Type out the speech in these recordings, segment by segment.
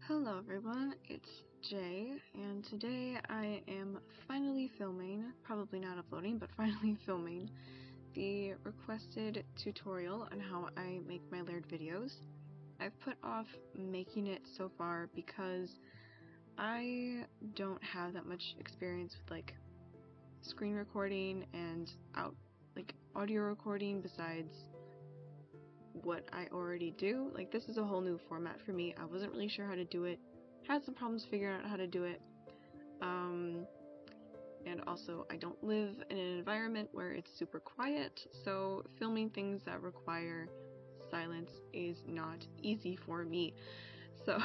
Hello everyone, it's Jay, and today I am finally filming, probably not uploading, but finally filming the requested tutorial on how I make my layered videos. I've put off making it so far because I don't have that much experience with screen recording and audio recording besides what I already do. This is a whole new format for me. I wasn't really sure how to do it, had some problems figuring out how to do it, and also I don't live in an environment where it's super quiet, so filming things that require silence is not easy for me. So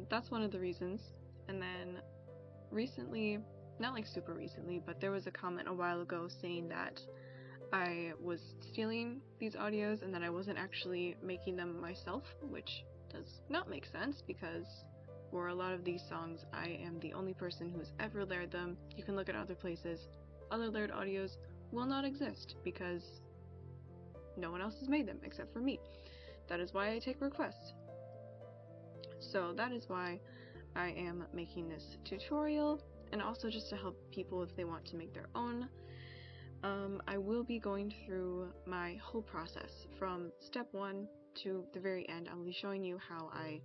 that's one of the reasons. And then recently, not super recently, but there was a comment a while ago saying that I was stealing these audios and that I wasn't actually making them myself, which does not make sense because for a lot of these songs I am the only person who's ever layered them. You can look at other places. Other layered audios will not exist because no one else has made them except for me. That is why I take requests. So that is why I am making this tutorial, and also just to help people if they want to make their own. I will be going through my whole process from step 1 to the very end. I'll be showing you how I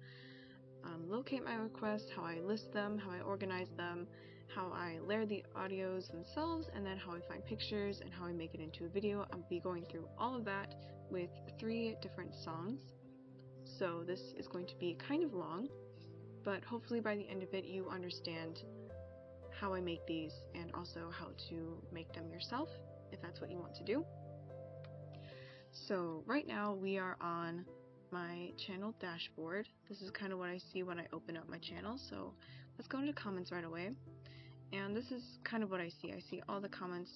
locate my requests, how I list them, how I organize them, how I layer the audios themselves, and then how I find pictures and how I make it into a video. I'll be going through all of that with 3 different songs. So this is going to be kind of long, but hopefully by the end of it you understand how I make these and also how to make them yourself if that's what you want to do. So right now we are on my channel dashboard. This is kind of what I see when I open up my channel, so let's go into comments right away. And this is kind of what I see. I see all the comments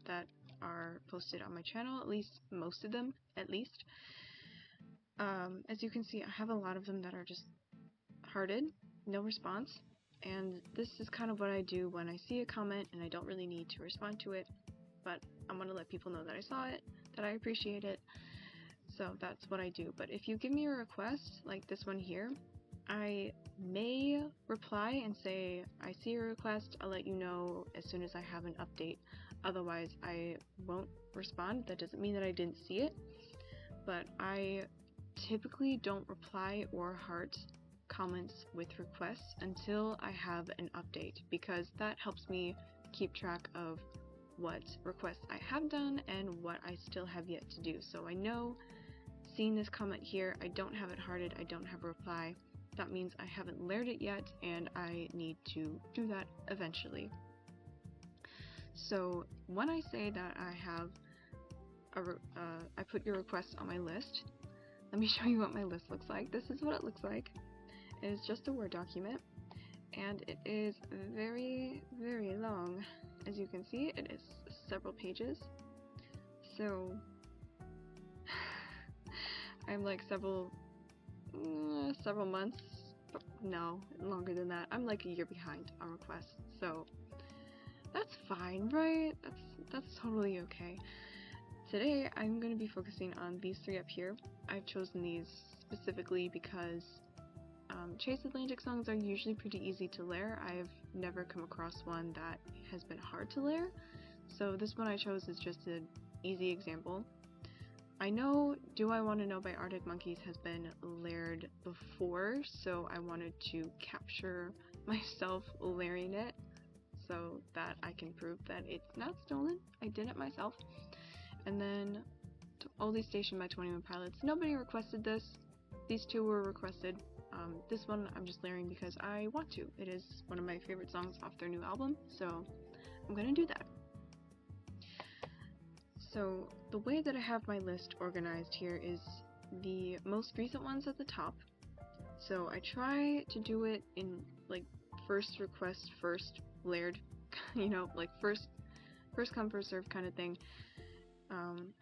that are posted on my channel, at least most of them, at least. As you can see, I have a lot of them that are just hearted, no response. And this is kind of what I do when I see a comment and I don't really need to respond to it, but I'm going to let people know that I saw it, that I appreciate it. So that's what I do. But if you give me a request, like this one here, I may reply and say, I see your request, I'll let you know as soon as I have an update. Otherwise, I won't respond. That doesn't mean that I didn't see it, but I typically don't reply or heart comments with requests until I have an update, because that helps me keep track of what requests I have done and what I still have yet to do. So I know, seeing this comment here, I don't have it hearted, I don't have a reply. That means I haven't layered it yet and I need to do that eventually. So when I say that I have I put your request on my list, let me show you what my list looks like. This is what it looks like. It is just a Word document, and it is very, very long. As you can see, it is several pages. So I'm several months, no, longer than that. I'm a year behind on requests, so that's fine, right? That's totally okay. Today I'm going to be focusing on these 3 up here. I've chosen these specifically because Chase Atlantic songs are usually pretty easy to layer. I've never come across one that has been hard to layer, so this one I chose is just an easy example. I know Do I Want to Know by Arctic Monkeys has been layered before, so I wanted to capture myself layering it so that I can prove that it's not stolen. I did it myself. And then Oldies Station by 21 Pilots. Nobody requested this. These 2 were requested. This one I'm just layering because I want to. It is one of my favorite songs off their new album, so I'm gonna do that. So the way that I have my list organized here is the most recent ones at the top. So I try to do it in first request, first layered, first come first serve kind of thing.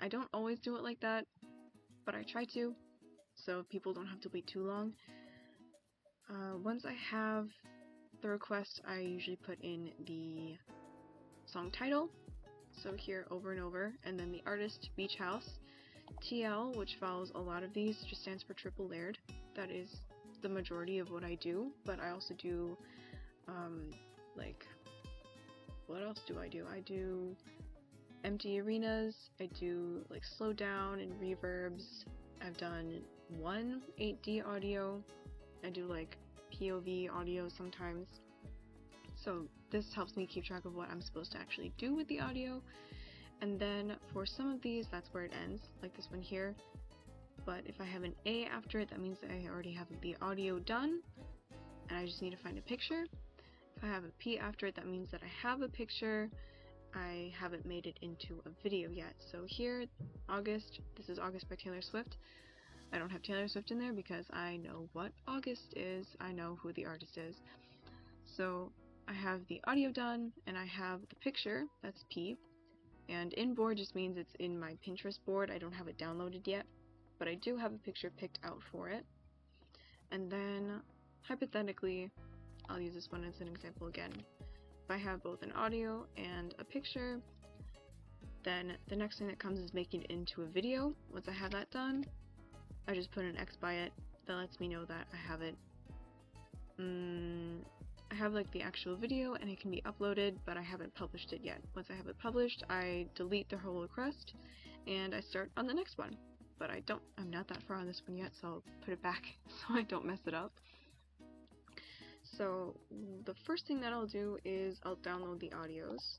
I don't always do it like that, but I try to, so people don't have to wait too long. Once I have the request, I usually put in the song title, so here Over and Over, and then the artist Beach House. TL, which follows a lot of these, just stands for triple layered. That is the majority of what I do, but I also do like, what else do? I do empty arenas, I do like slow down and reverbs. I've done one 8D audio, I do like POV audio sometimes. So this helps me keep track of what I'm supposed to actually do with the audio. And then for some of these, that's where it ends, like this one here. But if I have an A after it, that means that I already have the audio done, and I just need to find a picture. If I have a P after it, that means that I have a picture, I haven't made it into a video yet. So here, August, this is August by Taylor Swift. I don't have Taylor Swift in there because I know what August is, I know who the artist is. So I have the audio done, and I have the picture, that's P. And in board just means it's in my Pinterest board, I don't have it downloaded yet, but I do have a picture picked out for it. And then, hypothetically, I'll use this one as an example again. If I have both an audio and a picture, then the next thing that comes is making it into a video. Once I have that done, I just put an X by it. That lets me know that I have it. I have like the actual video and it can be uploaded, but I haven't published it yet. Once I have it published, I delete the whole request and I start on the next one. But I'm not that far on this one yet, so I'll put it back so I don't mess it up. So the first thing that I'll do is I'll download the audios.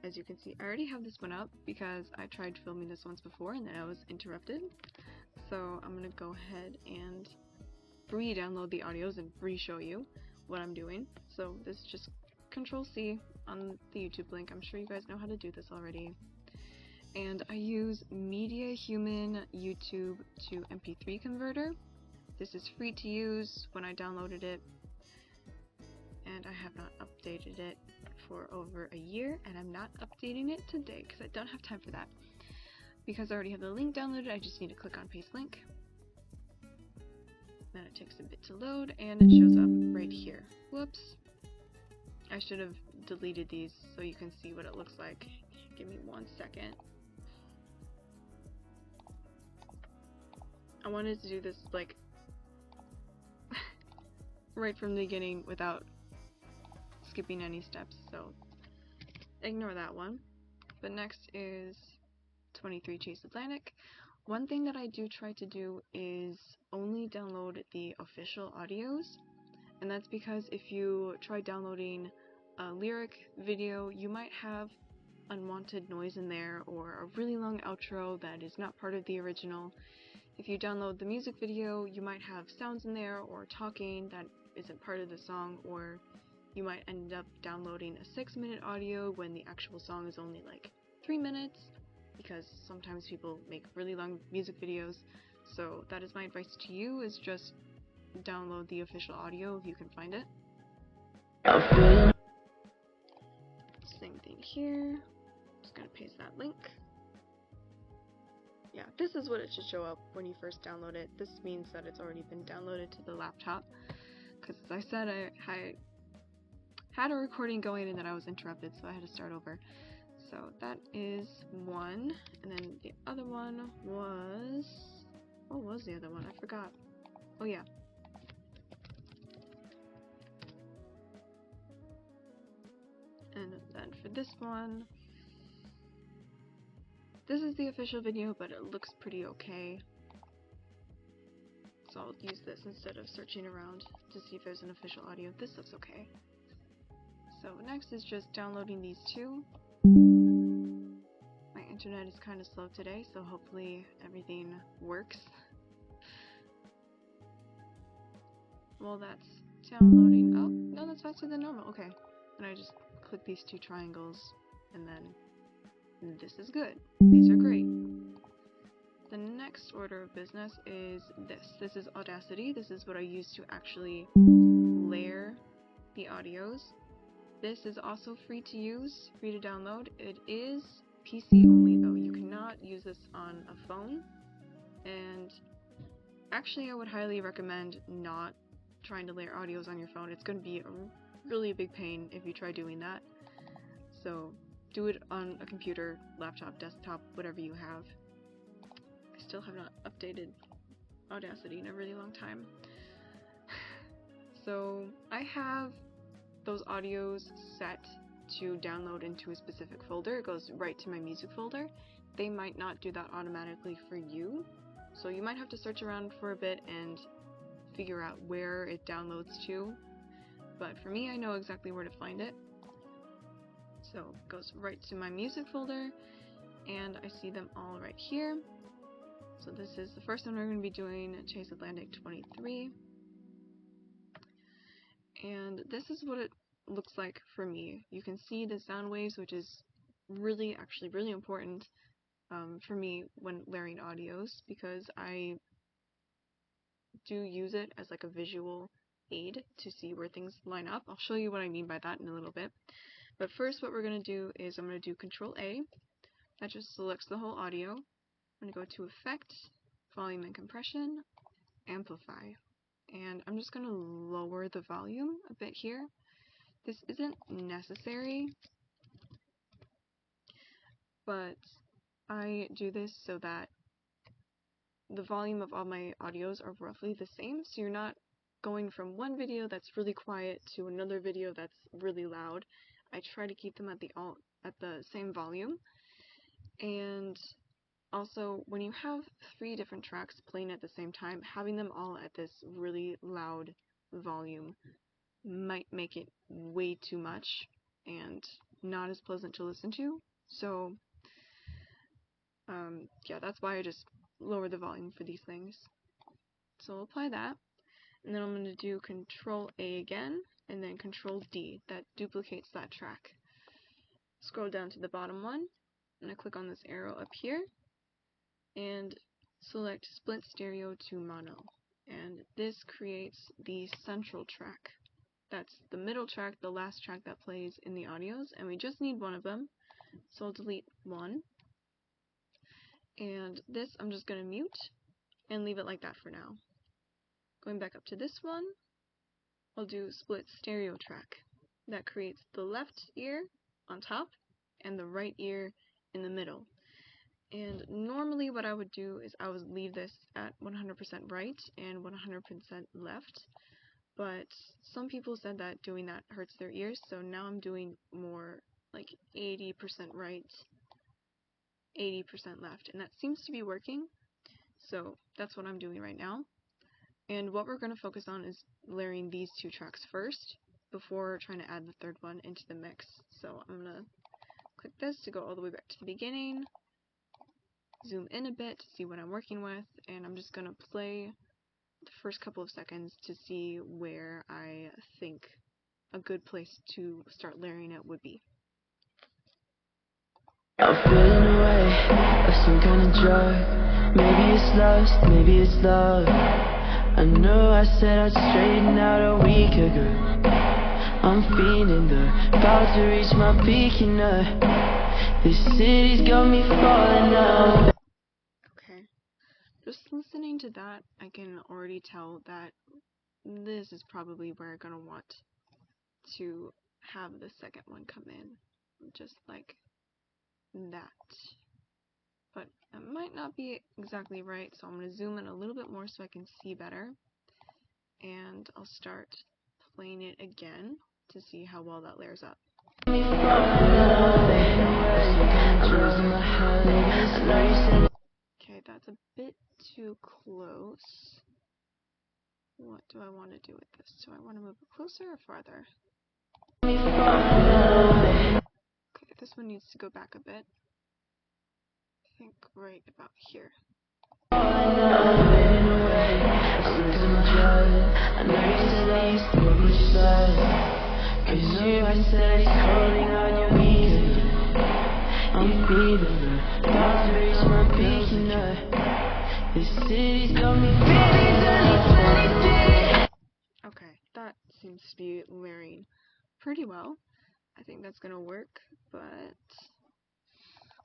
As you can see, I already have this one up because I tried filming this once before and then I was interrupted. So I'm gonna go ahead and re-download the audios and re-show you what I'm doing. So this is just Control-C on the YouTube link. I'm sure you guys know how to do this already. And I use Media Human YouTube to MP3 converter. This is free to use when I downloaded it, and I have not updated it for over a year, and I'm not updating it today because I don't have time for that. Because I already have the link downloaded, I just need to click on paste link. Then it takes a bit to load, and it shows up right here. Whoops. I should have deleted these so you can see what it looks like. Give me 1 second. I wanted to do this like right from the beginning without skipping any steps, so ignore that one. But next is 23 Chase Atlantic. One thing that I do try to do is only download the official audios, and that's because if you try downloading a lyric video, you might have unwanted noise in there or a really long outro that is not part of the original. If you download the music video, you might have sounds in there or talking that isn't part of the song, or you might end up downloading a 6-minute audio when the actual song is only like 3 minutes, because sometimes people make really long music videos. So that is my advice to you, is just download the official audio if you can find it. Same thing here. Just gonna paste that link. Yeah, this is what it should show up when you first download it. This means that it's already been downloaded to the laptop, because as I said, I had a recording going and then I was interrupted, so I had to start over. So that is one, and then the other one was... what was the other one? I forgot. Oh yeah. And then for this one, this is the official video, but it looks pretty okay. So I'll use this instead of searching around to see if there's an official audio. This looks okay. So next is just downloading these two. My internet is kind of slow today, so hopefully everything works. Well, that's downloading. Oh, no, that's faster than normal. Okay. And I just click these two triangles, and then this is good. These are great. The next order of business is this. This is Audacity. This is what I use to actually layer the audios. This is also free to use, free to download. It is PC only though. You cannot use this on a phone. And actually I would highly recommend not trying to layer audios on your phone. It's going to be a really big pain if you try doing that. So do it on a computer, laptop, desktop, whatever you have. I still have not updated Audacity in a really long time. So I have those audios set to download into a specific folder. It goes right to my music folder. They might not do that automatically for you, so you might have to search around for a bit and figure out where it downloads to, but for me, I know exactly where to find it. So it goes right to my music folder, and I see them all right here. So this is the first one we're going to be doing, Chase Atlantic 23. And this is what it looks like for me. You can see the sound waves, which is actually really important for me when layering audios, because I do use it as like a visual aid to see where things line up. I'll show you what I mean by that in a little bit. But first what we're going to do is I'm going to do Control A. That just selects the whole audio. I'm going to go to Effect, Volume and Compression, Amplify. And I'm just going to lower the volume a bit here. This isn't necessary, but I do this so that the volume of all my audios are roughly the same, so you're not going from one video that's really quiet to another video that's really loud. I try to keep them at the same volume. And also, when you have 3 different tracks playing at the same time, having them all at this really loud volume might make it way too much and not as pleasant to listen to. So yeah, that's why I just lower the volume for these things. So I'll apply that, and then I'm going to do Control A again, and then Control D. That duplicates that track. Scroll down to the bottom one, and I click on this arrow up here, and select Split Stereo to Mono. And this creates the central track. That's the middle track, the last track that plays in the audios, and we just need one of them, so I'll delete one. And this I'm just going to mute and leave it like that for now. Going back up to this one, I'll do Split Stereo track. That creates the left ear on top and the right ear in the middle. And normally what I would do is I would leave this at 100% right and 100% left, but some people said that doing that hurts their ears, so now I'm doing more like 80% right, 80% left, and that seems to be working, so that's what I'm doing right now. And what we're going to focus on is layering these 2 tracks first before trying to add the third one into the mix. So I'm going to click this to go all the way back to the beginning, zoom in a bit to see what I'm working with, and I'm just going to play the first couple of seconds to see where I think a good place to start layering it would be. I'm feeling away of some kind of drug. Maybe it's lust, maybe it's love. I know I said I'd straighten out a week ago. I'm feeling the about to reach my peak, you know. This city's got me falling out. Okay, just listening to that, I can already tell that this is probably where I'm gonna want to have the second one come in, just like that. But it might not be exactly right, so I'm going to zoom in a little bit more so I can see better, and I'll start playing it again to see how well that layers up. Okay, that's a bit too close. What do I want to do with this? Do I want to move it closer or farther? Okay, this one needs to go back a bit. I think right about here. Okay, that seems to be layering pretty well. I think that's gonna work, but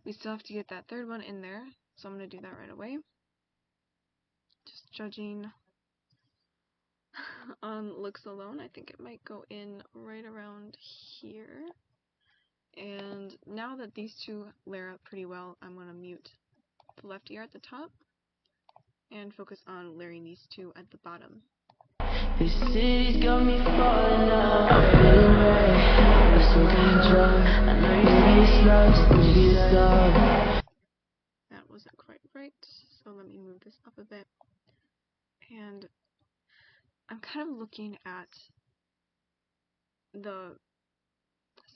we still have to get that third one in there, so I'm gonna do that right away. Just judging on looks alone, I think it might go in right around here. And now that these 2 layer up pretty well, I'm gonna mute the left ear at the top and focus on layering these two at the bottom. This city's got me falling out. Anyway, I'm so drunk. I know you say it's love, maybe it's love. That wasn't quite right, so let me move this up a bit. And I'm kind of looking at the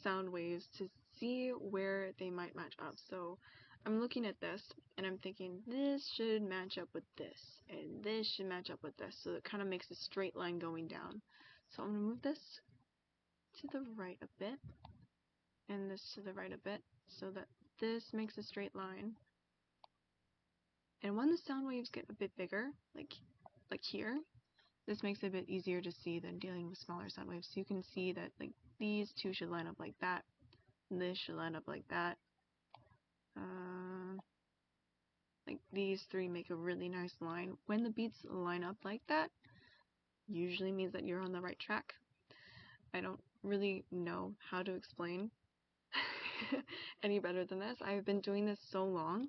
sound waves to see where they might match up. So I'm looking at this and I'm thinking this should match up with this and this should match up with this, so it kind of makes a straight line going down. So I'm going to move this to the right a bit and this to the right a bit so that this makes a straight line. And when the sound waves get a bit bigger, like here, this makes it a bit easier to see than dealing with smaller sound waves. So you can see that like these two should line up like that, and this should line up like that. Like these three make a really nice line. When the beats line up like that, usually means that you're on the right track. I don't really know how to explain any better than this. I've been doing this so long.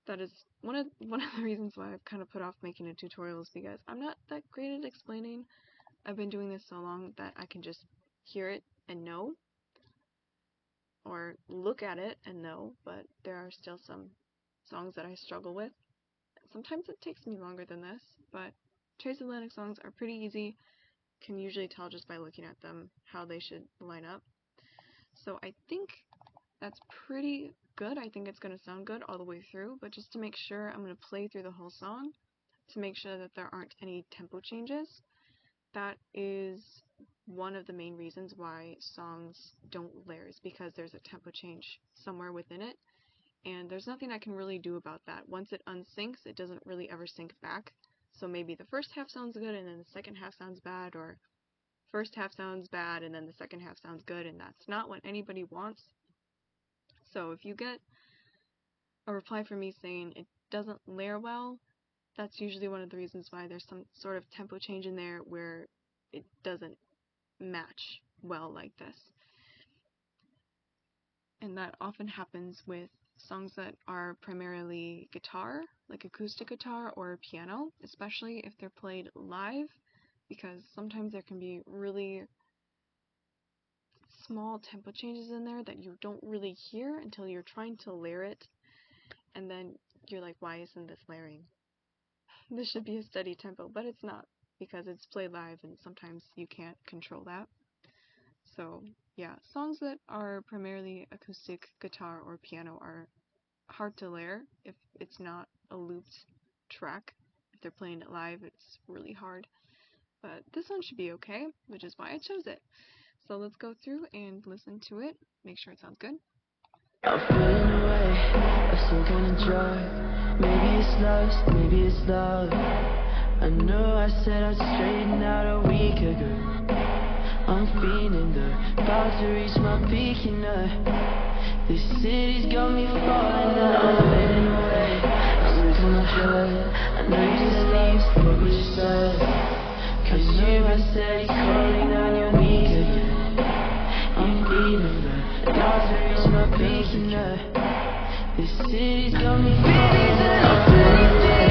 That is one of the reasons why I've kind of put off making a tutorial, is because I'm not that great at explaining. I've been doing this so long that I can just hear it and know, or look at it and know, but there are still some songs that I struggle with. Sometimes it takes me longer than this, but transatlantic songs are pretty easy. Can usually tell just by looking at them how they should line up. So I think that's pretty good. I think it's going to sound good all the way through, but just to make sure, I'm going to play through the whole song to make sure that there aren't any tempo changes. That is one of the main reasons why songs don't layer, is because there's a tempo change somewhere within it, and there's nothing I can really do about that. Once it unsyncs, it doesn't really ever sync back. So maybe the first half sounds good and then the second half sounds bad, or first half sounds bad and then the second half sounds good, and that's not what anybody wants. So if you get a reply from me saying it doesn't layer well, that's usually one of the reasons why there's some sort of tempo change in there where it doesn't match well like this. And that often happens with songs that are primarily guitar, like acoustic guitar or piano, especially if they're played live, because sometimes there can be really small tempo changes in there that you don't really hear until you're trying to layer it, and then you're like, why isn't this layering? This should be a steady tempo, but it's not, because it's played live and sometimes you can't control that. So yeah, songs that are primarily acoustic guitar or piano are hard to layer if it's not a looped track. If they're playing it live, it's really hard. But this one should be okay, which is why I chose it. So let's go through and listen to it, make sure it sounds good. I'm feeling away of some kind of drug. Maybe it's lust, maybe it's love. I know I said I'd straighten out a week ago. I'm feeling about to reach my peak, you know. This city's got me falling out. I'm fading away, I'm losing my joy. I know you just leave, fuck what you said. Cause you've been steady calling on your knees again. I'm feeling about to reach my peak, you know. This city's got me falling out. I'm fading away,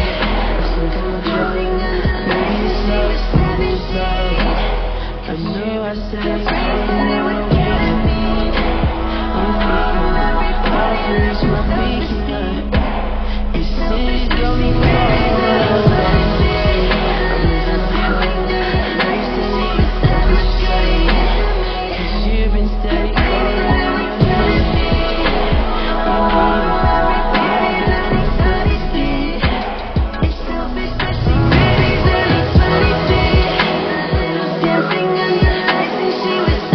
I'm losing my joy. Maybe it's love, maybe it's love. I know I said it's calling on your knees. I'm feeling about to reach my peak, you know. This city's got me falling out. I'm fading away, I'm losing my joy. I know you said it's what you say. Cause you've been steady calling on your knees. I'm feeling dancing on the ice and she was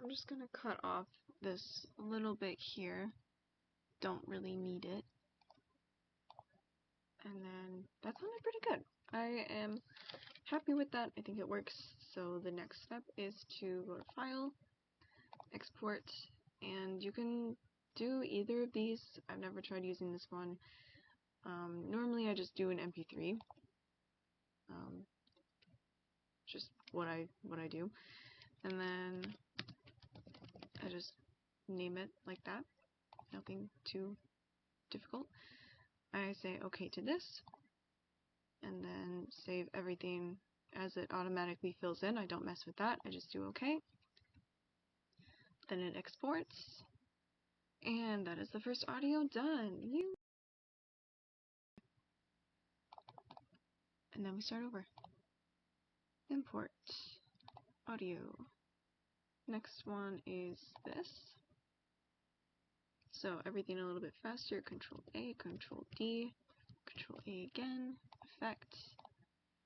I'm just gonna cut off this little bit here. Don't really need it. And then that sounded pretty good. I am happy with that. I think it works. So the next step is to go to File, Export, and you can do either of these. I've never tried using this one. Normally I just do an MP3. Just what I do. And then I just name it like that. Nothing too difficult. I say OK to this, and then save everything as it automatically fills in. I don't mess with that. I just do OK. Then it exports, and that is the first audio done. And then we start over. Import audio. Next one is this. So everything a little bit faster. Control A, Control D, Control A again, Effect.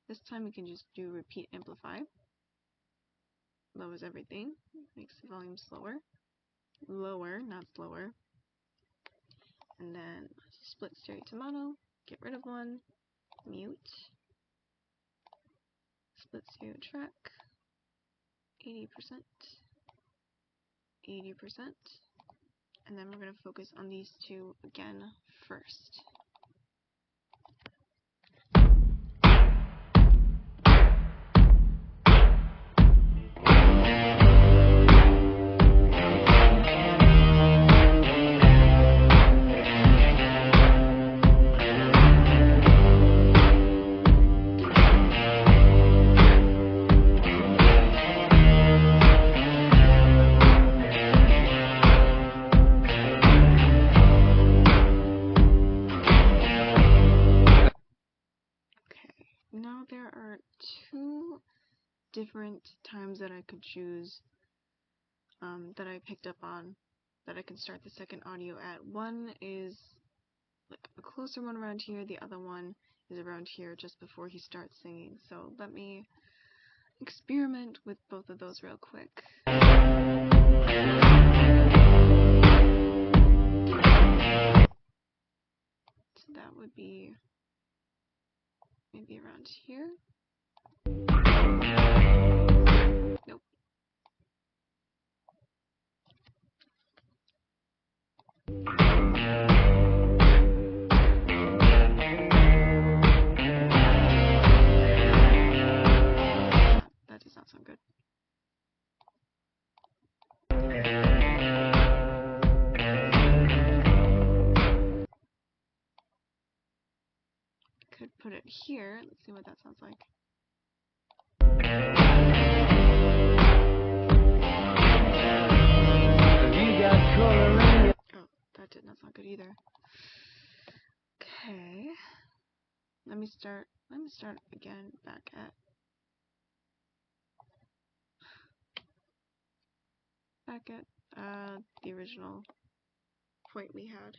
This time we can just do Repeat Amplify. Lowers everything, makes the volume slower. Lower, not slower. And then split stereo to mono, get rid of one, mute. Split stereo track, 80%, 80%. And then we're going to focus on these two again first. Now there are two different times that I could choose that I picked up on that I can start the second audio at. One is like a closer one around here, the other one is around here just before he starts singing. So let me experiment with both of those real quick. So that would be maybe around here. Nope. That does not sound good. Could put it here. Let's see what that sounds like. Oh, that did not sound good either. Okay. Let me start again back at the original point we had.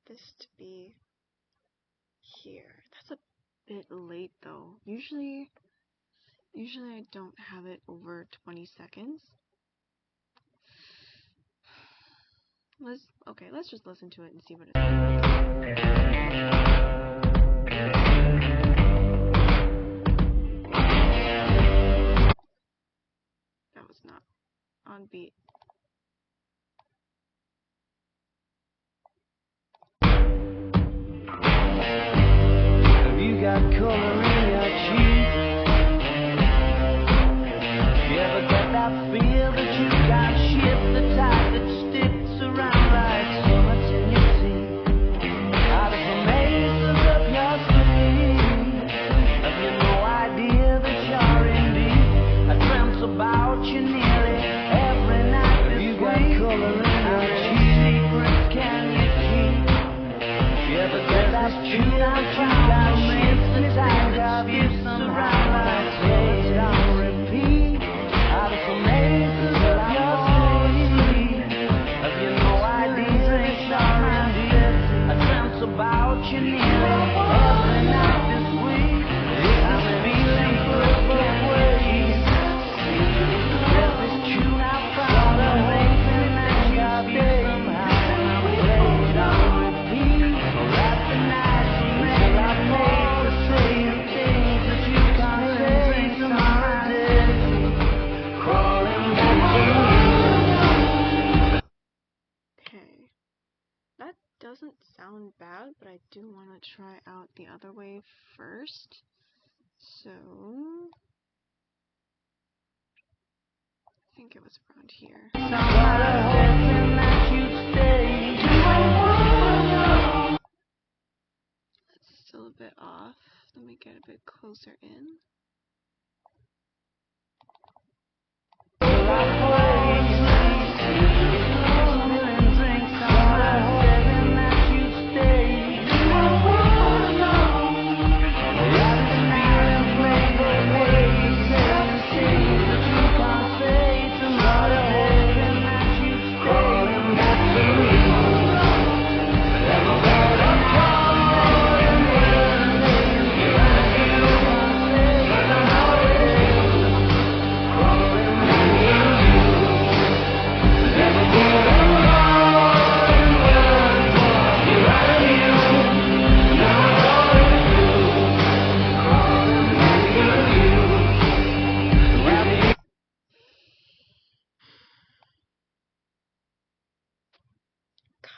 This to be here. That's a bit late though. Usually I don't have it over 20 seconds. Let's just listen to it and see what it sounds like. That was not on beat. You got color in your cheeks. You ever get that feel that you can't shift, the tide that sticks around like so much in your sea? Out of amazing look the other way first. So I think it was around here. It's still a bit off. Let me get a bit closer in.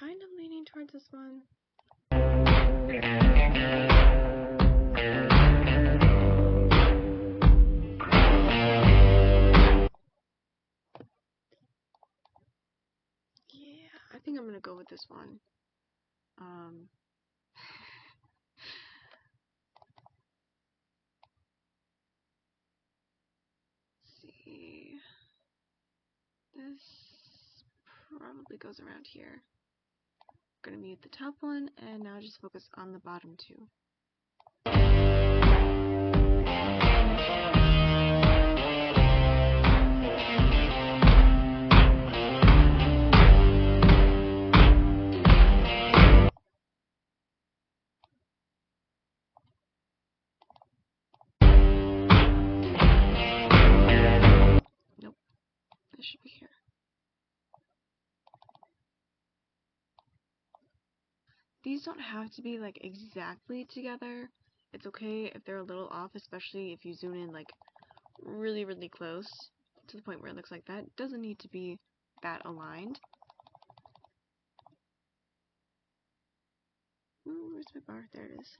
Kind of leaning towards this one. Yeah, I think I'm gonna go with this one. Let's see. This probably goes around here. I'm gonna mute the top one and now just focus on the bottom two. Nope, this should be here. These don't have to be like exactly together. It's okay if they're a little off, especially if you zoom in like really, really close to the point where it looks like that. It doesn't need to be that aligned. Ooh, where's my bar? There it is.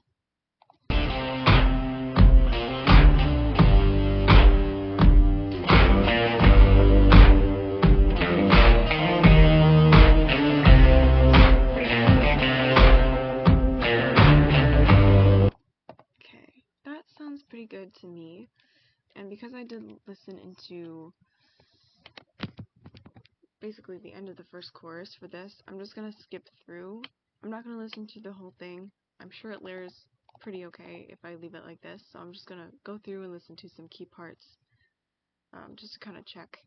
Pretty good to me, and because I did listen into basically the end of the first chorus for this, I'm just gonna skip through. I'm not gonna listen to the whole thing. I'm sure it layers pretty okay if I leave it like this, so I'm just gonna go through and listen to some key parts just to kind of check.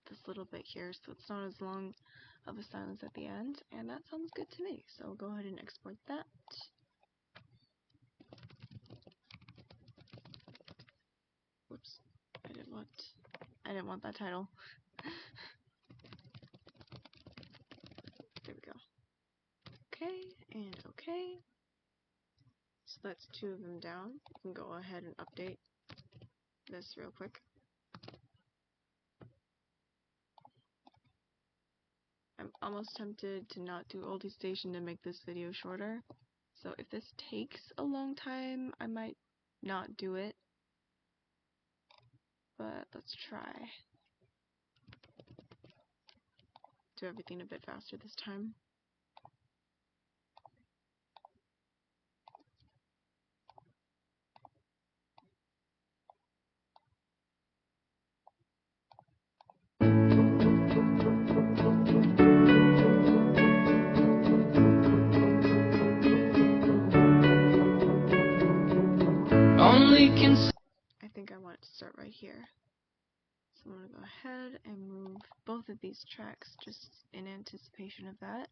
this little bit here so it's not as long of a silence at the end, and that sounds good to me. So go ahead and export that. Whoops, I didn't want that title. There we go. Okay, and okay. So that's 2 of them down. You can go ahead and update this real quick. I'm almost tempted to not do oldie station to make this video shorter. So if this takes a long time, I might not do it. But let's try. Do everything a bit faster this time. I think I want it to start right here. So I'm going to go ahead and move both of these tracks just in anticipation of that.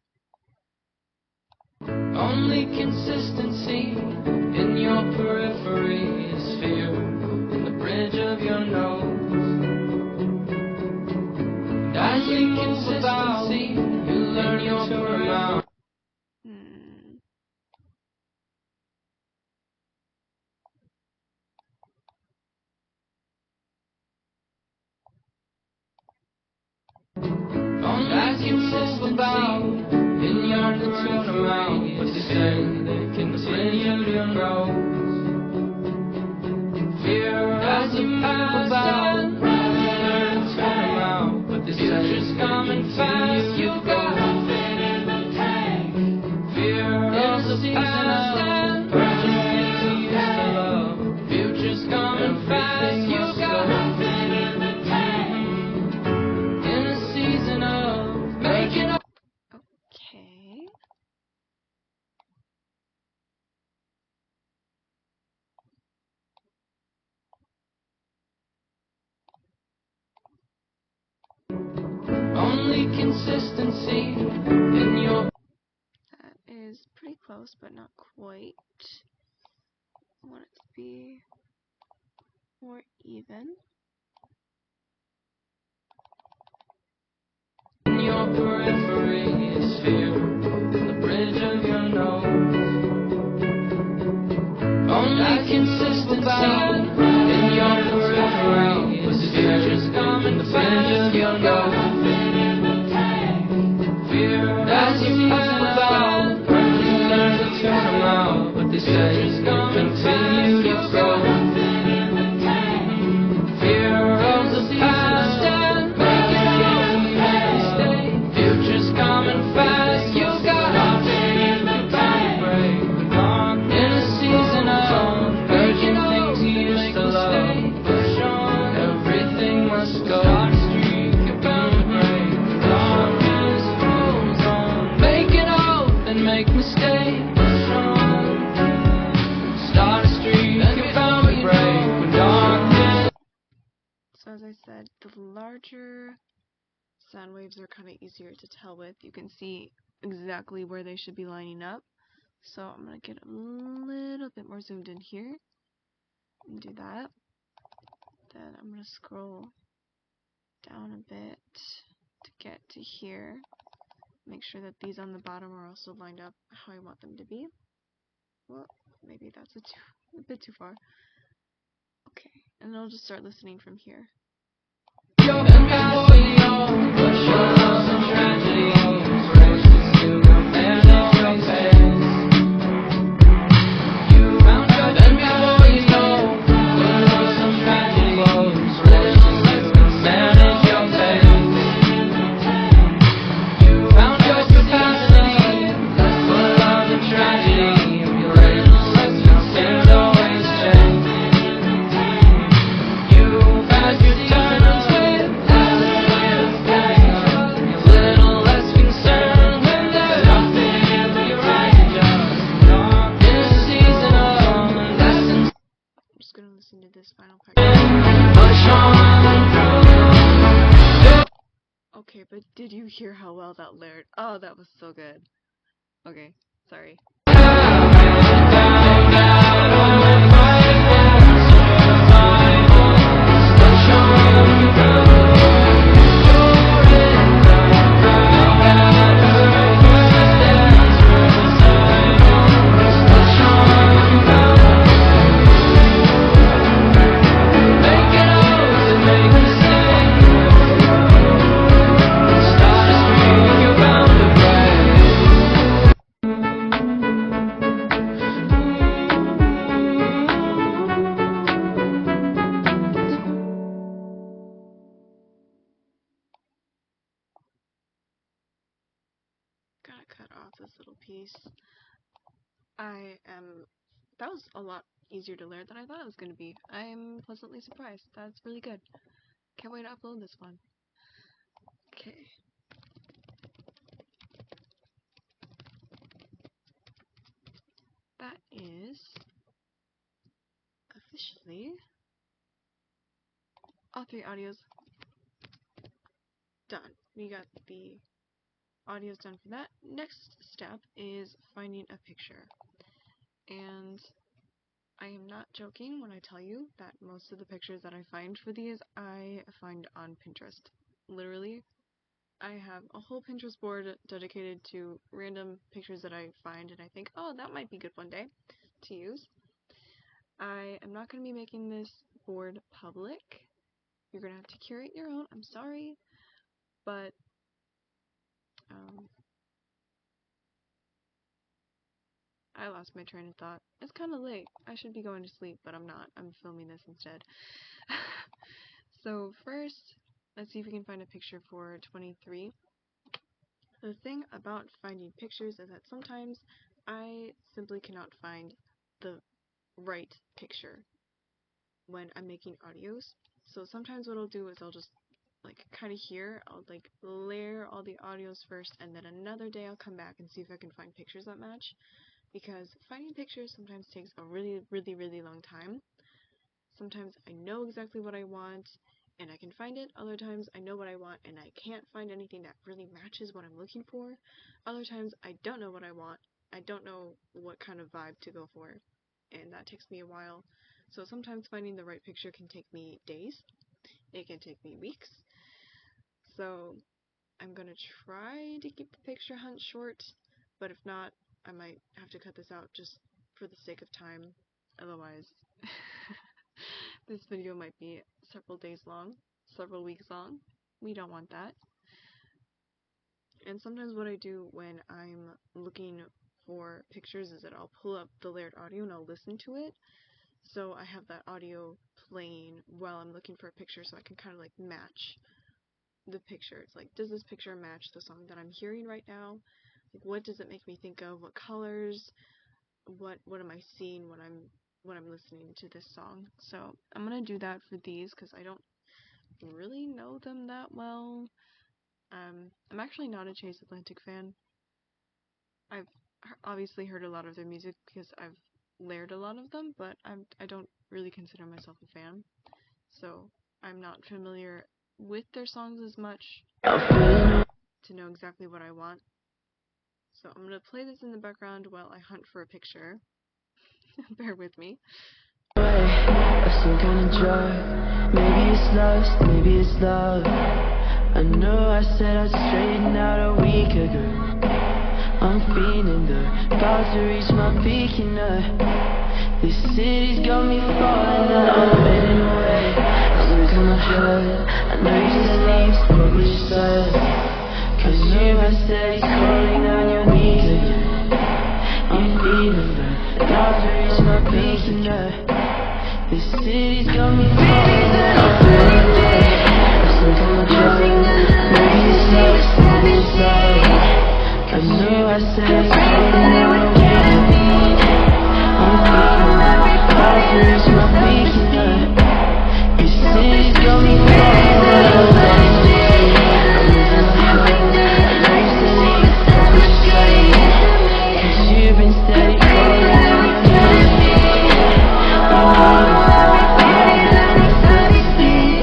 Only consistency in your periphery is fear in the bridge of your nose. As you move about, you learn your pronouns. As you move about in your periphery, but they say they can bring you to grow. Fear as you move about, learn to come out, but they say future's coming fast. You got nothing in the tank. Fear is the past and present you used to love. Future's coming fast. You got nothing in the tank. In a season of making up. Okay. Only consistency in your. That is pretty close, but not quite. I want it to be more even. In your periphery is fear in the bridge of your nose. Only consistency in your periphery is fear. Future's coming fast. Your nose. Fear as you move about, you learn to turn them out, but they say it's coming continue to grow. Fear of the past and making it stay. Future's coming fast. You got nothing in the bank. In a season of urgent things you used to love. Push on, everything must go. Make mistakes, start a streak, about to break when darkness. So as I said, the larger sound waves are kind of easier to tell with. You can see exactly where they should be lining up. So I'm going to get a little bit more zoomed in here and do that. Then I'm going to scroll down a bit to get to here. Make sure that these on the bottom are also lined up how I want them to be. Well, maybe that's a bit too far. Okay, and I'll just start listening from here. As you Okay, but did you hear how well that layered? Oh, that was so good. Okay, sorry. Gotta cut off this little piece. That was a lot easier to learn than I thought it was gonna be. I'm pleasantly surprised. That's really good. Can't wait to upload this one. Okay. That is officially all 3 audios done. We got the audios done for that. Next step is finding a picture. And I am not joking when I tell you that most of the pictures that I find for these, I find on Pinterest. Literally, I have a whole Pinterest board dedicated to random pictures that I find and I think, oh, that might be good one day to use. I am not going to be making this board public. You're going to have to curate your own. I'm sorry, but I lost my train of thought. It's kind of late. I should be going to sleep, but I'm not. I'm filming this instead. So first, let's see if we can find a picture for 23. The thing about finding pictures is that sometimes I simply cannot find the right picture when I'm making audios. So sometimes what I'll do is I'll just kind of I'll layer all the audios first, and then another day I'll come back and see if I can find pictures that match. Because finding pictures sometimes takes a really, really, really long time. Sometimes I know exactly what I want and I can find it. Other times I know what I want and I can't find anything that really matches what I'm looking for. Other times I don't know what I want. I don't know what kind of vibe to go for, and that takes me a while. So sometimes finding the right picture can take me days. It can take me weeks. So I'm going to try to keep the picture hunt short, but if not, I might have to cut this out just for the sake of time. Otherwise, this video might be several days long, several weeks long. We don't want that. And sometimes what I do when I'm looking for pictures is that I'll pull up the layered audio and I'll listen to it. So I have that audio playing while I'm looking for a picture, so I can kind of match the picture. It's like, does this picture match the song that I'm hearing right now? What does it make me think of? What colors? What am I seeing when I'm listening to this song? So I'm gonna do that for these because I don't really know them that well. I'm actually not a Chase Atlantic fan. I've obviously heard a lot of their music because I've layered a lot of them, but I don't really consider myself a fan. So I'm not familiar with their songs as much to know exactly what I want. So I'm going to play this in the background while I hunt for a picture. Bear with me. Of some kind of drug. Maybe it's lust, maybe it's love. I know I said I'd straighten out a week ago. I'm feeling the about to reach my peak, and this city's got me falling down. I'm fading away, I'm losing my blood. I know you said leave, so what you said, 'cause you I said he's calling on your knees again. I'm feeling the about to reach my peak, and this city's got me falling down. I'm fading away, I'm losing my blood. Maybe it's love, maybe it's love. I know I said it's calling on your knees. I'm feeling about to reach my peak, and this city's got me falling down. I'm losing my blood. I know you said leave, what you say, 'cause you've been steady calling on your knees. I'm feeling about to reach my peak.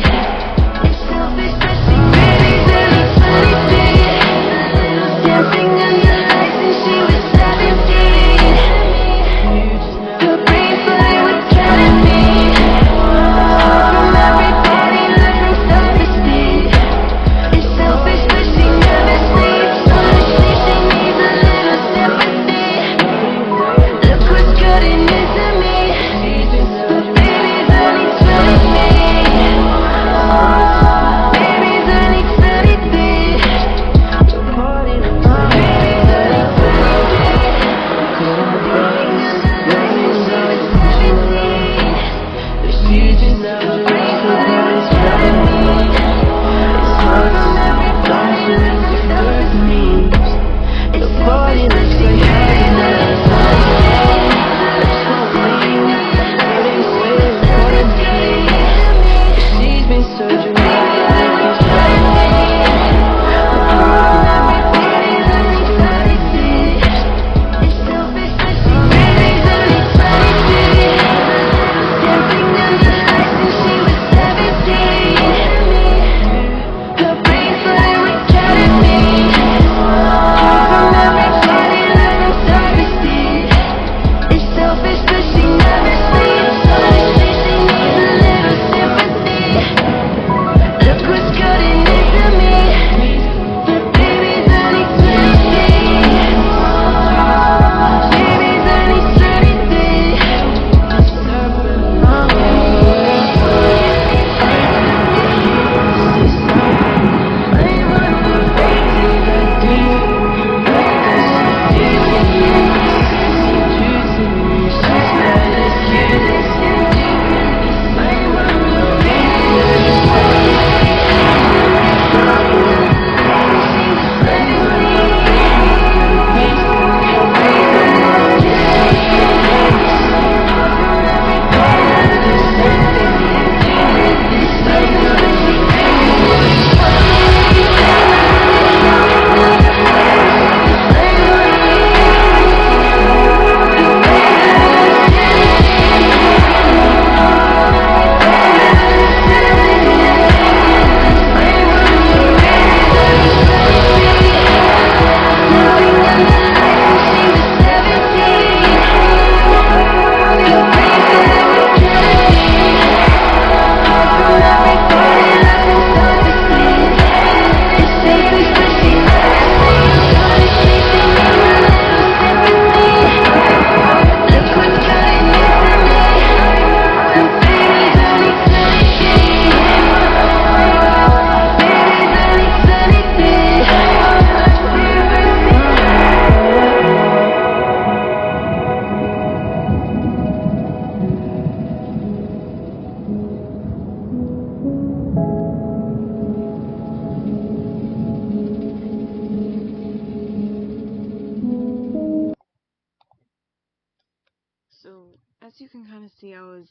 kind of see, I was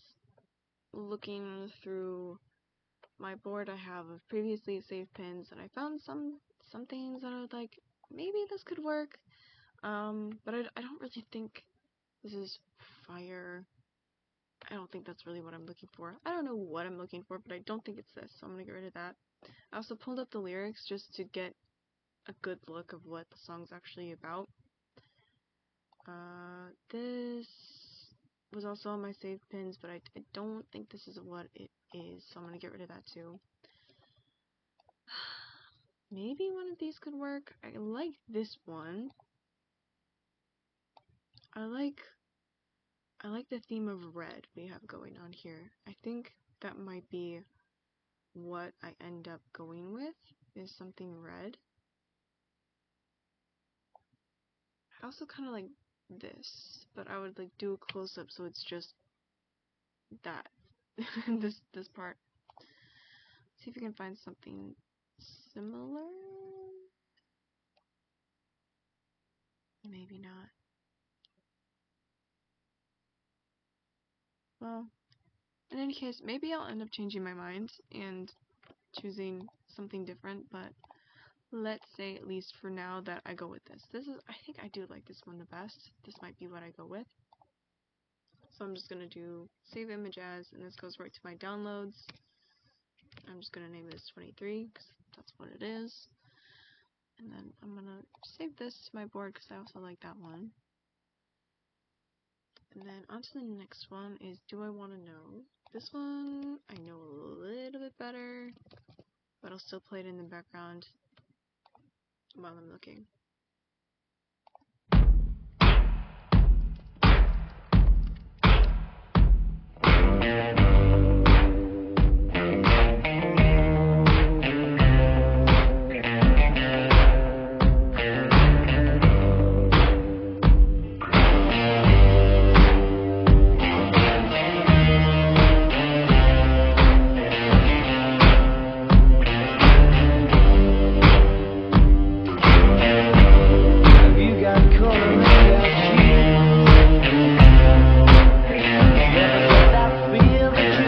looking through my board I have of previously saved pins, and I found some things that I was like, maybe this could work. But I don't really think this is fire. I don't think that's really what I'm looking for. I don't know what I'm looking for, but I don't think it's this, so I'm gonna get rid of that. I also pulled up the lyrics just to get a good look of what the song's actually about. This was also on my saved pins, but I don't think this is what it is, so I'm gonna get rid of that too. Maybe one of these could work. I like this one. I like the theme of red we have going on here. I think that might be what I end up going with, is something red. I also kind of like this, but I would like do a close-up so it's just that. this part. See if we can find something similar. Maybe not. Well, in any case, maybe I'll end up changing my mind and choosing something different, but let's say at least for now that I go with this. I think I do like this one the best. This might be what I go with. So I'm just gonna do save image as, and this goes right to my downloads. I'm just gonna name this 23 because that's what it is. And then I'm gonna save this to my board because I also like that one. And then on to the next one is Do I Want to Know? This one I know a little bit better, but I'll still play it in the background while I'm looking. Feel the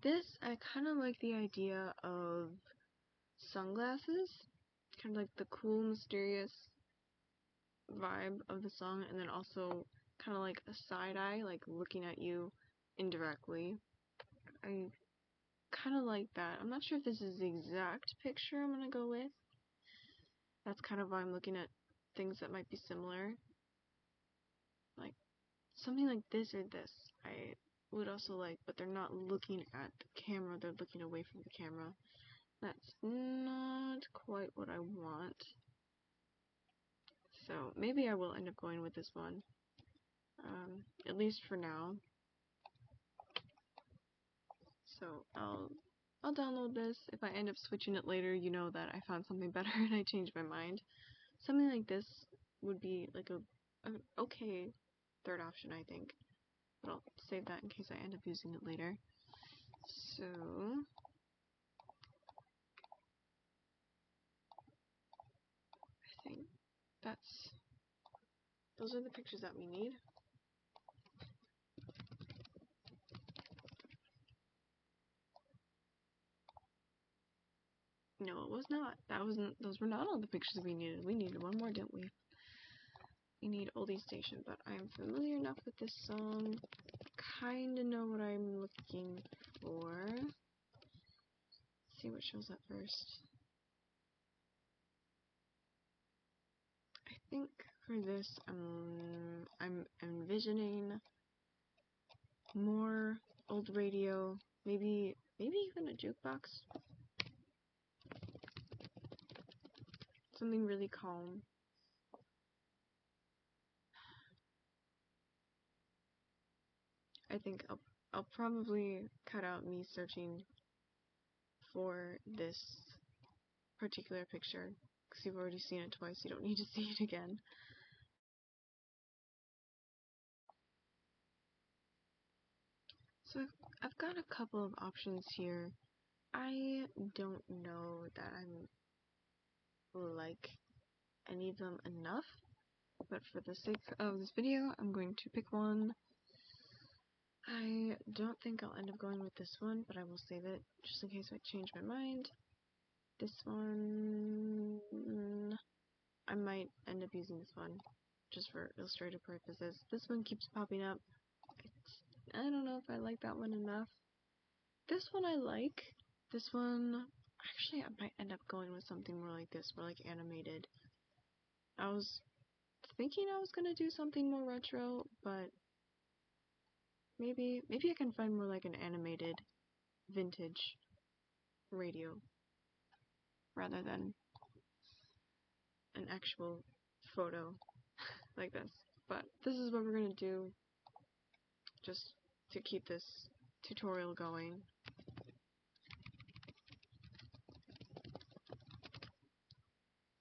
this, I kind of like the idea of sunglasses, kind of like the cool, mysterious vibe of the song, and then also kind of like a side eye, like looking at you indirectly. I kind of like that. I'm not sure if this is the exact picture I'm gonna go with. That's kind of why I'm looking at things that might be similar. Like something like this or this. I would also like, but they're not looking at the camera, they're looking away from the camera. That's not quite what I want. So maybe I will end up going with this one. At least for now. So I'll download this. If I end up switching it later, you know that I found something better and I changed my mind. Something like this would be like an okay third option, I think. But I'll save that in case I end up using it later. So I think those are the pictures that we need. No, it was not. Those were not all the pictures we needed. We needed one more, didn't we? We need Oldie Station, but I'm familiar enough with this song. Kinda know what I'm looking for. Let's see what shows up first. I think for this, I'm envisioning more old radio, maybe even a jukebox. Something really calm. I think I'll probably cut out me searching for this particular picture, because you've already seen it twice, you don't need to see it again. So I've got a couple of options here. I don't know that I'm like any of them enough, but for the sake of this video, I'm going to pick one. I don't think I'll end up going with this one, but I will save it just in case I change my mind. This one, I might end up using this one just for illustrative purposes. This one keeps popping up. I don't know if I like that one enough. This one I like. This one, actually I might end up going with something more like this, more like animated. I was thinking I was gonna do something more retro, but maybe I can find more like an animated vintage radio rather than an actual photo like this. But this is what we're gonna do just to keep this tutorial going.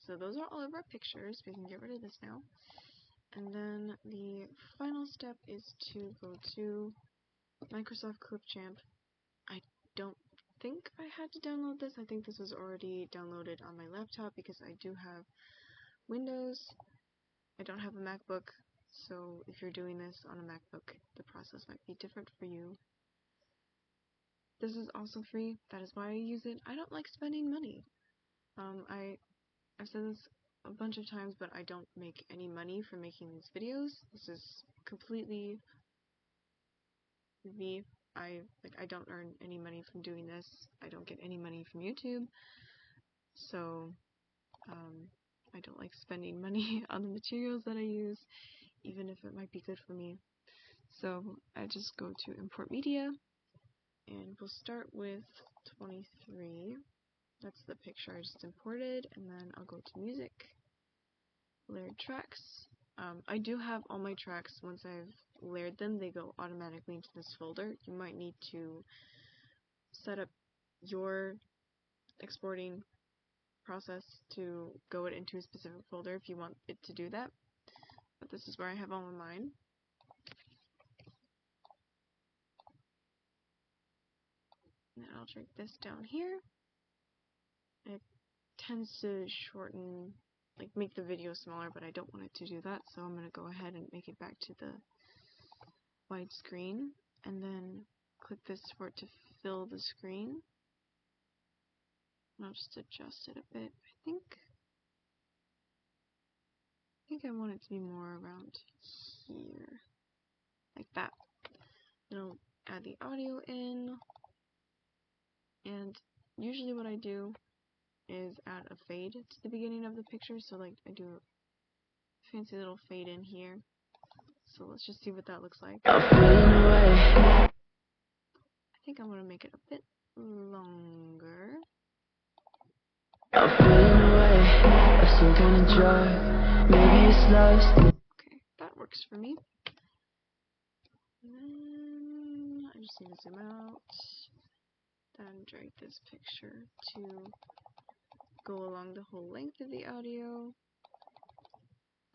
So those are all of our pictures. We can get rid of this now. And then the final step is to go to Microsoft Clipchamp. I don't think I had to download this. I think this was already downloaded on my laptop because I do have Windows. I don't have a MacBook, so if you're doing this on a MacBook, the process might be different for you. This is also free. That is why I use it. I don't like spending money. I've said this a bunch of times, but I don't make any money from making these videos. This is completely me. I don't earn any money from doing this. I don't get any money from YouTube. So I don't like spending money on the materials that I use, even if it might be good for me. So I just go to import media, and we'll start with 23. That's the picture I just imported, and then I'll go to music, layered tracks. I do have all my tracks. Once I've layered them, they go automatically into this folder. You might need to set up your exporting process to go it into a specific folder if you want it to do that. But this is where I have all of mine. And I'll drag this down here. It tends to shorten, like make the video smaller, but I don't want it to do that, so I'm going to go ahead and make it back to the widescreen, and then click this for it to fill the screen. And I'll just adjust it a bit. I think I want it to be more around here, like that. Then I'll add the audio in, and usually what I do is add a fade to the beginning of the picture, so like I do a fancy little fade in here. So let's just see what that looks like. I think I'm going to make it a bit longer. Okay, that works for me. And then I just need to zoom out and drag this picture to go along the whole length of the audio.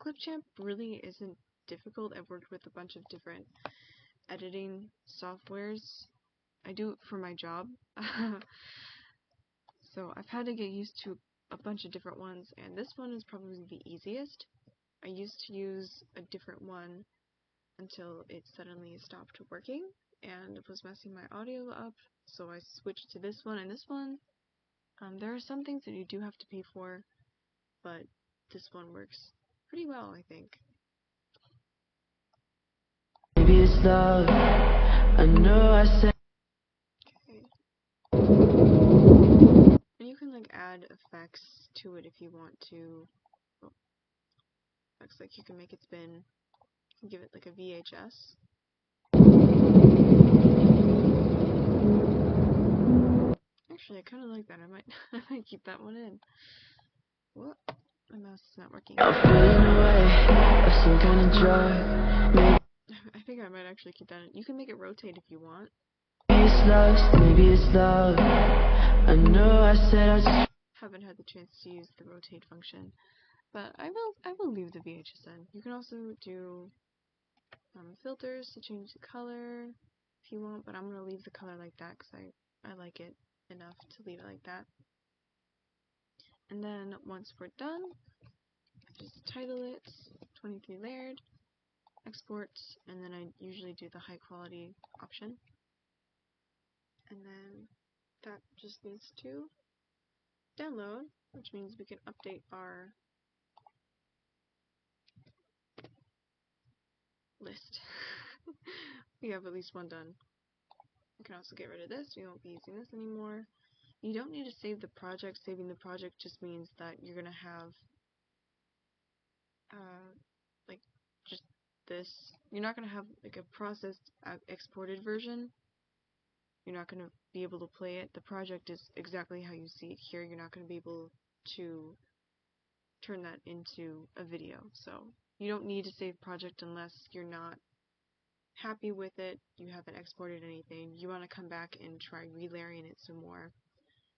Clipchamp really isn't difficult. I've worked with a bunch of different editing softwares. I do it for my job. So I've had to get used to a bunch of different ones, and this one is probably the easiest. I used to use a different one until it suddenly stopped working and it was messing my audio up, so I switched to this one. And this one, there are some things that you do have to pay for, but this one works pretty well, I think. Maybe it's love. I know I said. Okay. And you can like add effects to it if you want to. Well, effects like you can make it spin, give it like a VHS. Actually, I kind of like that. I might keep that one in. What? My mouse is not working. I think I might actually keep that in. You can make it rotate if you want. Maybe it's love. I know I said I haven't had the chance to use the rotate function, but I will leave the VHS in. You can also do filters to change the color if you want, but I'm gonna leave the color like that because I like it enough to leave it like that. And then once we're done, just title it 23 layered, export, and then I usually do the high quality option. And then that just needs to download, which means we can update our list. We have at least one done. I can also get rid of this. We won't be using this anymore. You don't need to save the project. Saving the project just means that you're gonna have like just this. You're not gonna have like a processed exported version. You're not gonna be able to play it. The project is exactly how you see it here. You're not gonna be able to turn that into a video. So you don't need to save project unless you're not happy with it, you haven't exported anything, you want to come back and try relayering it some more.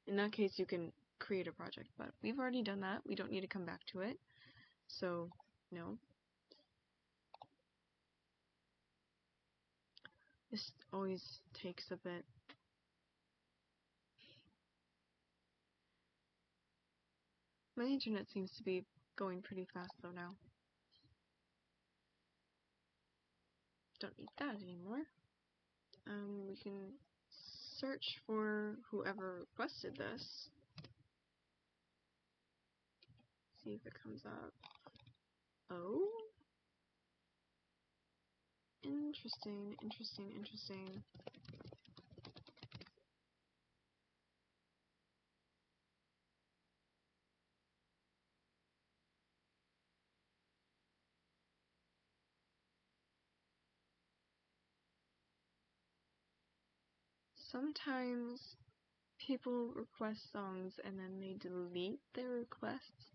In that case, you can create a project, but we've already done that. We don't need to come back to it. So, no. This always takes a bit. My internet seems to be going pretty fast though now. Don't need that anymore. We can search for whoever requested this. See if it comes up. Oh? Interesting, interesting, interesting. Sometimes people request songs and then they delete their requests,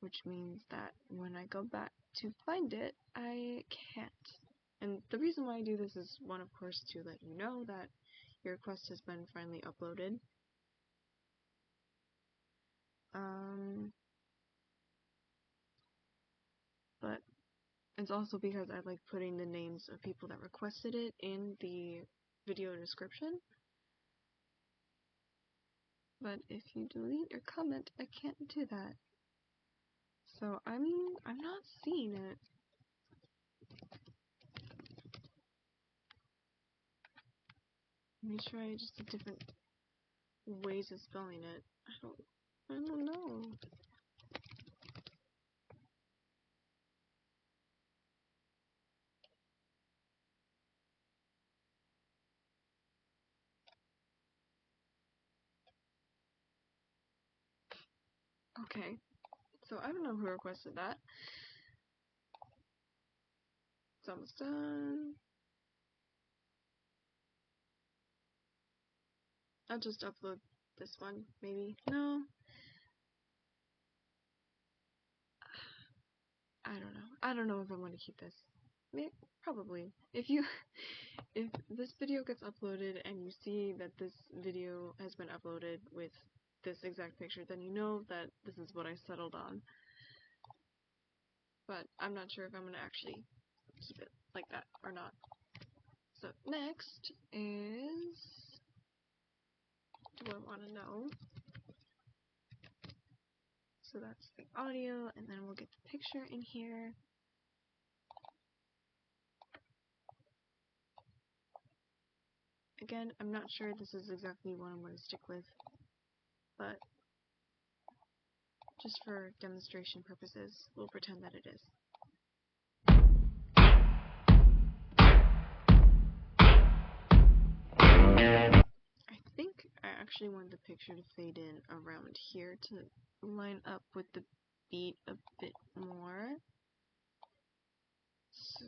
which means that when I go back to find it, I can't. And the reason why I do this is, one, of course, to let you know that your request has been finally uploaded. But it's also because I like putting the names of people that requested it in the video description. But if you delete your comment, I can't do that. So I'm not seeing it. Let me try just the different ways of spelling it. I don't know. Okay, so I don't know who requested that. It's almost done. I'll just upload this one, maybe. No. I don't know. I don't know if I want to keep this. Maybe, probably. If this video gets uploaded and you see that this video has been uploaded with this exact picture, then you know that this is what I settled on. But I'm not sure if I'm going to actually keep it like that or not. So next is, do I want to know? So that's the audio, and then we'll get the picture in here. Again, I'm not sure this is exactly what I'm going to stick with, but just for demonstration purposes, we'll pretend that it is. I think I actually want the picture to fade in around here to line up with the beat a bit more. So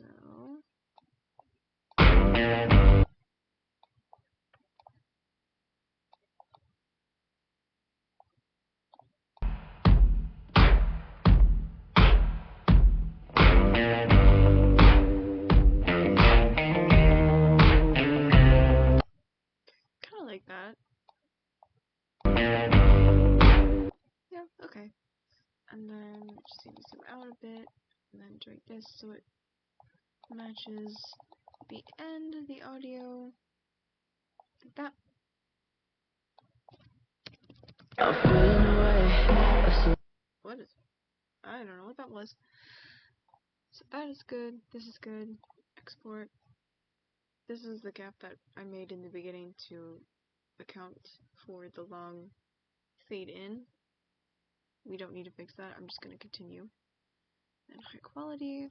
kind of like that. Yeah, okay. And then just need to zoom out a bit, and then drag this so it matches the end of the audio. Like that. What is? I don't know what that was. So that is good. This is good. Export. This is the gap that I made in the beginning to account for the long fade in. We don't need to fix that. I'm just going to continue. And high quality.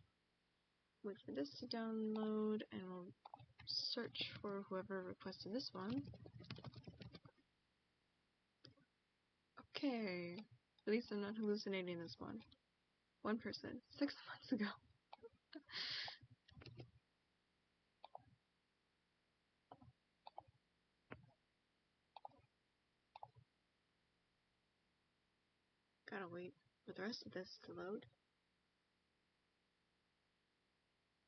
Wait for this to download, and we'll search for whoever requested this one. Okay. At least I'm not hallucinating this one. One person. 6 months ago. Gotta wait for the rest of this to load.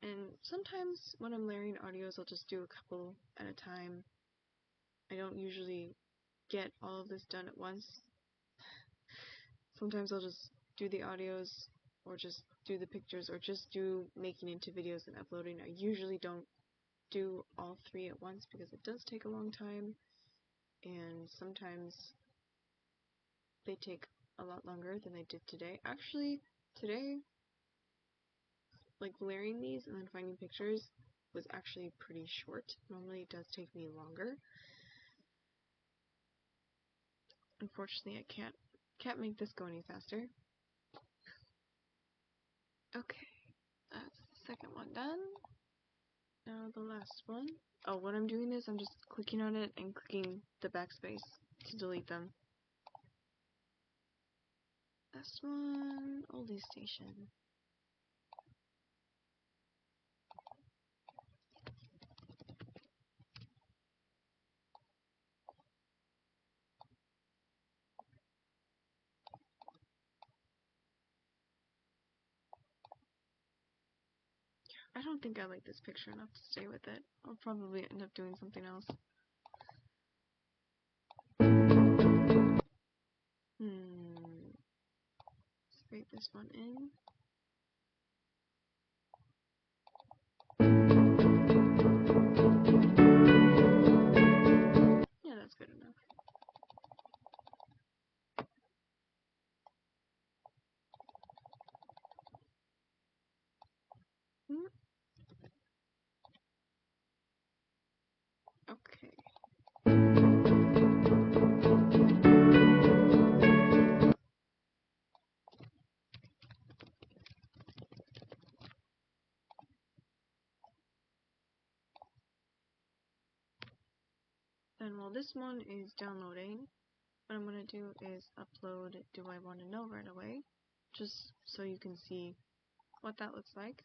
And sometimes when I'm layering audios, I'll just do a couple at a time. I don't usually get all of this done at once. Sometimes I'll just do the audios, or just do the pictures, or just do making into videos and uploading. I usually don't do all three at once because it does take a long time, and sometimes they take a lot longer than they did today. Actually, today, like layering these and then finding pictures was actually pretty short. Normally it does take me longer. Unfortunately, I can't make this go any faster. Okay, that's the second one done. Now the last one. Oh, when I'm doing this, I'm just clicking on it and clicking the backspace to delete them. Last one, oldies station. I don't think I like this picture enough to stay with it. I'll probably end up doing something else. Scrape this one in. Yeah, that's good enough. Okay. this one is downloading. What I'm going to do is upload Do I Want to Know right away, just so you can see what that looks like.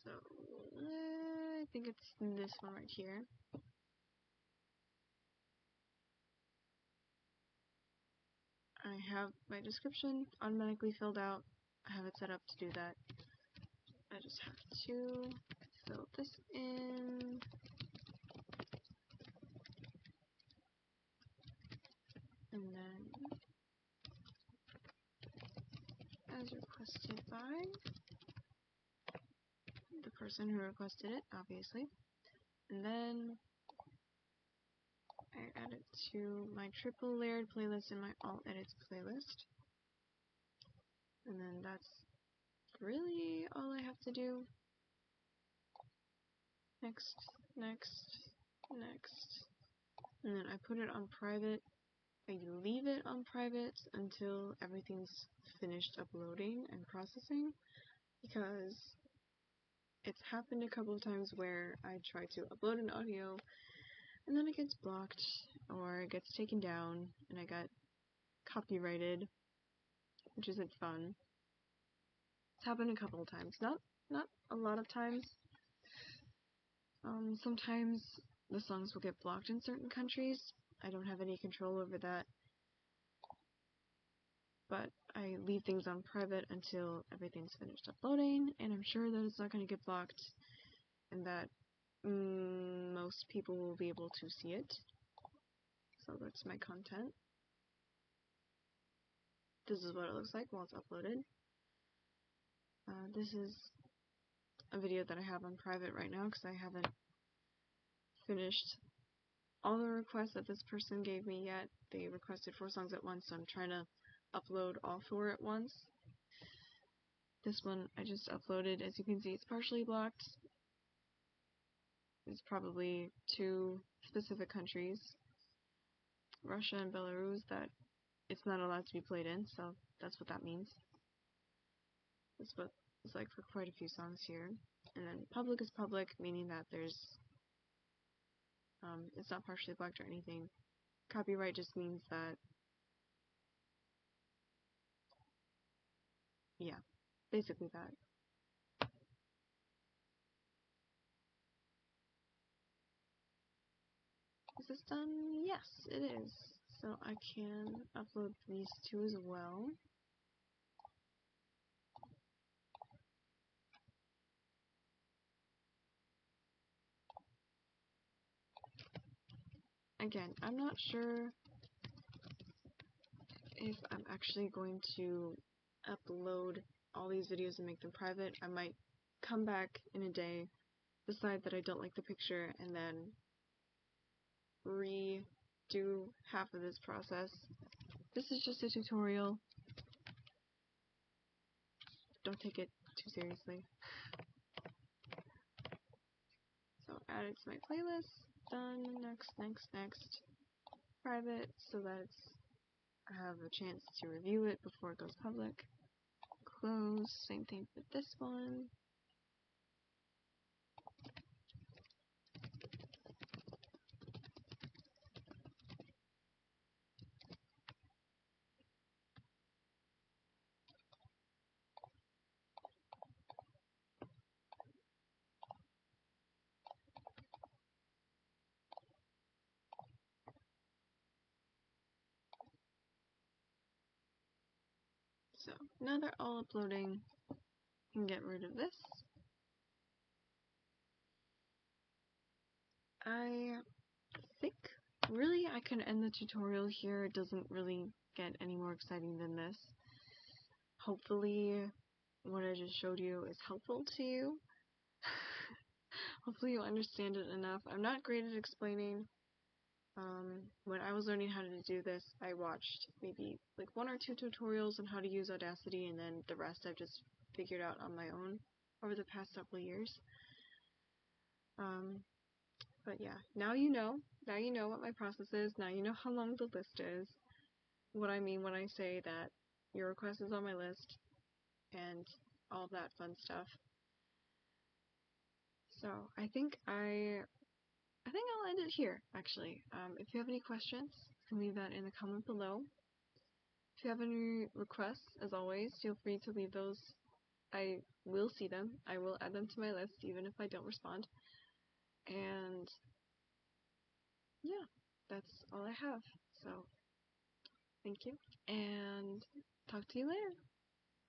So, I think it's this one right here. I have my description automatically filled out. I have it set up to do that. I just have to fill this in. And then, as requested by the person who requested it, obviously. And then I add it to my triple layered playlist and my all edits playlist. And then that's really all I have to do. Next, next, next. And then I put it on private. I leave it on private until everything's finished uploading and processing, because it's happened a couple of times where I try to upload an audio and then it gets blocked or it gets taken down and I got copyrighted, which isn't fun. It's happened a couple of times, not a lot of times. Sometimes the songs will get blocked in certain countries. I don't have any control over that, but I leave things on private until everything's finished uploading, and I'm sure that it's not going to get blocked and that most people will be able to see it. So that's my content. This is what it looks like while it's uploaded. This is a video that I have on private right now because I haven't finished all the requests that this person gave me yet. They requested 4 songs at once, so I'm trying to upload all 4 at once. This one I just uploaded. As you can see, it's partially blocked. It's probably 2 specific countries, Russia and Belarus, that it's not allowed to be played in, so that's what that means. That's what it's like for quite a few songs here. And then public is public, meaning that there's it's not partially blocked or anything. Copyright just means that, yeah, basically that. Is this done? Yes, it is. So I can upload these 2 as well. Again, I'm not sure if I'm actually going to upload all these videos and make them private. I might come back in a day, decide that I don't like the picture, and then redo half of this process. This is just a tutorial. Don't take it too seriously. So add it to my playlist. Done. Next, next, next. Private, so that I have a chance to review it before it goes public. Close. Same thing for this one. So now they're all uploading. I can get rid of this. I think really I can end the tutorial here. It doesn't really get any more exciting than this. Hopefully what I just showed you is helpful to you. Hopefully you'll understand it enough. I'm not great at explaining. When I was learning how to do this, I watched maybe like 1 or 2 tutorials on how to use Audacity, and then the rest I've just figured out on my own over the past couple of years. But yeah, now you know what my process is, now you know how long the list is, what I mean when I say that your request is on my list, and all that fun stuff. So I think I I think I'll end it here, actually. If you have any questions, you can leave that in the comment below. If you have any requests, as always, feel free to leave those. I will see them. I will add them to my list, even if I don't respond. And yeah, that's all I have. So, thank you, and talk to you later.